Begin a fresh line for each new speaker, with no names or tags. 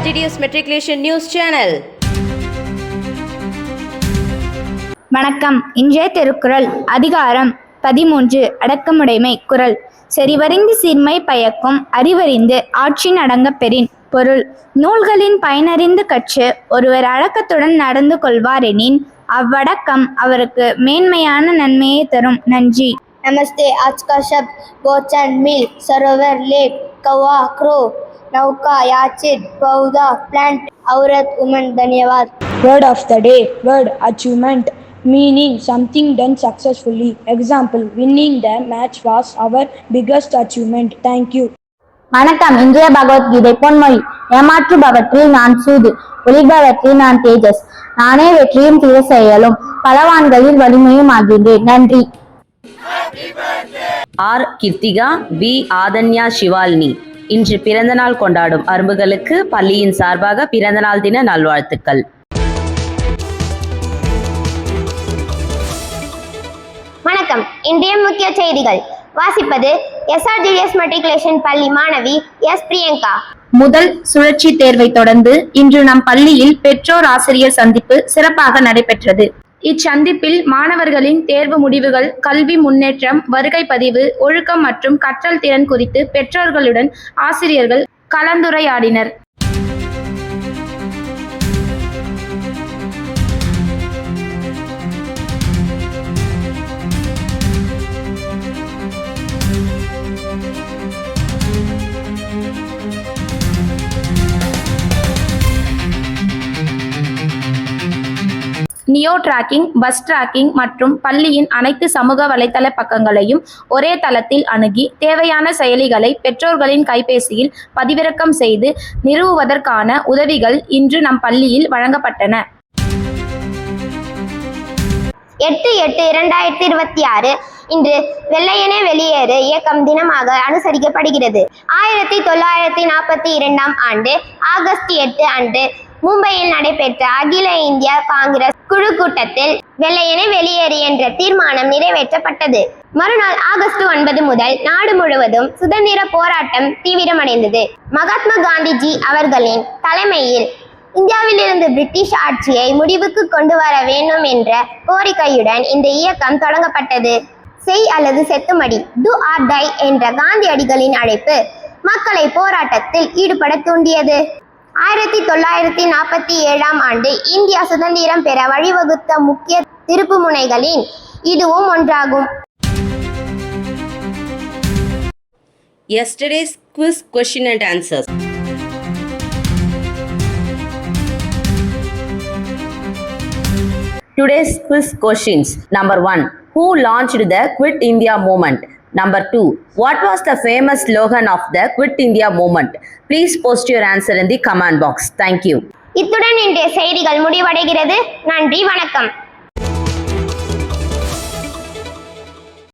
SRGDS Matriculation News Channel.
வணக்கம். இன்றைய திருக்குறள் அதிகாரம் 13 அடக்கமுடைமை. குறள்: செறிவறிந்து சீர்மை பயக்கும் அறிவறிந்து ஆட்சி நடங்கப் பெறின். பொருள்: நூல்களின் பயனறிந்து கற்று ஒருவர் அடக்கத்துடன் நடந்து கொள்வார் எனின் அவ்வடக்கம் அவருக்கு மேன்மையான நன்மையை தரும். நன்றி.
नमस्ते। आज का शब्द गोचन, मिल, सरोवर, लेक, कौवा, क्रो, नौका, याचित, पौधा, प्लांट, औरत, वुमन। धन्यवाद।
Word of the day. Word: achievement, meaning something done successfully. Example: winning the match was our biggest achievement. Thank you.
வணக்கம். இன்றைய பகவத்கீதை பொன்மொழி: ஏமாற்றுபவற்றில் நான் சூது, ஒளிபவற்றில் நான் தேஜஸ், நானே வெற்றியும் தீர செயலும், பலவான்களில் வலிமையும் ஆகின்றேன். நன்றி.
R Krithika, V Aadhanya Shivalini. இன்று பிறந்தநாள் கொண்டாடும் அரும்புகளுக்கு பள்ளியின் சார்பாக பிறந்தநாள் தின நல்வாழ்த்துக்கள்.
வணக்கம். இன்றைய முக்கிய செய்திகள் வாசிப்பது SRGDS மெட்ரிகுலேஷன் பள்ளி மாணவி எஸ் பிரியங்கா.
முதல் சுழற்சி தேர்வை தொடர்ந்து இன்று நம் பள்ளியில் பெற்றோர் ஆசிரியர் சந்திப்பு சிறப்பாக நடைபெற்றது. இச்சந்திப்பில் மாணவர்களின் தேர்வு முடிவுகள், கல்வி முன்னேற்றம், வருகை பதிவு, ஒழுக்கம் மற்றும் கற்றல் திறன் குறித்து பெற்றோர்களுடன் ஆசிரியர்கள் கலந்துரையாடினர். நியோ டிராக்கிங், பஸ் டிராக்கிங் மற்றும் பள்ளியின் அனைத்து சமூக வலைதள பக்கங்களையும் ஒரே தளத்தில் அணுகி தேவையான செயலிகளை பெற்றோர்களின் கைபேசியில் பதிவிறக்கம் செய்து நிறுவுவதற்கான உதவிகள் இன்று நம் பள்ளியில் வழங்கப்பட்டன.
8/8/2026 இன்று வெள்ளையனே வெளியேறு இயக்கம் தினமாக அனுசரிக்கப்படுகிறது. 1942ஆம் ஆண்டு ஆகஸ்ட் 8 அன்று மும்பையில் நடைபெற்ற அகில இந்திய காங்கிரஸ் குழு கூட்டத்தில் வெள்ளையனே வெளியேறு என்ற தீர்மானம் நிறைவேற்றப்பட்டது. மறுநாள் ஆகஸ்ட் 9 முதல் நாடு முழுவதும் சுதந்திர போராட்டம் தீவிரமடைந்தது. மகாத்மா காந்திஜி அவர்களின் தலைமையில் இந்தியாவிலிருந்து பிரிட்டிஷ் ஆட்சியை முடிவுக்கு கொண்டு வர வேண்டும் என்ற கோரிக்கையுடன் இந்த இயக்கம் தொடங்கப்பட்டது. செய் அல்லது செத்துமடி, டு ஆர் டை என்ற காந்தியடிகளின் அழைப்பு மக்களை போராட்டத்தில் ஈடுபட தூண்டியது. 1947ஆம் ஆண்டு இந்தியா சுதந்திரம் பெற வழிவகுத்த முக்கிய திருப்பு முனைகளின் இதுவும் ஒன்றாகும்.
Yesterday's quiz question and answers.
Today's quiz questions. Number 1. Who launched the Quit India movement? Number 2. What was the famous slogan of the Quit India movement? Please post your answer in the comment box. Thank you.
இத்துடன் இன்றைய செய்திகள் முடிவடைகிறது. நன்றி, வணக்கம்.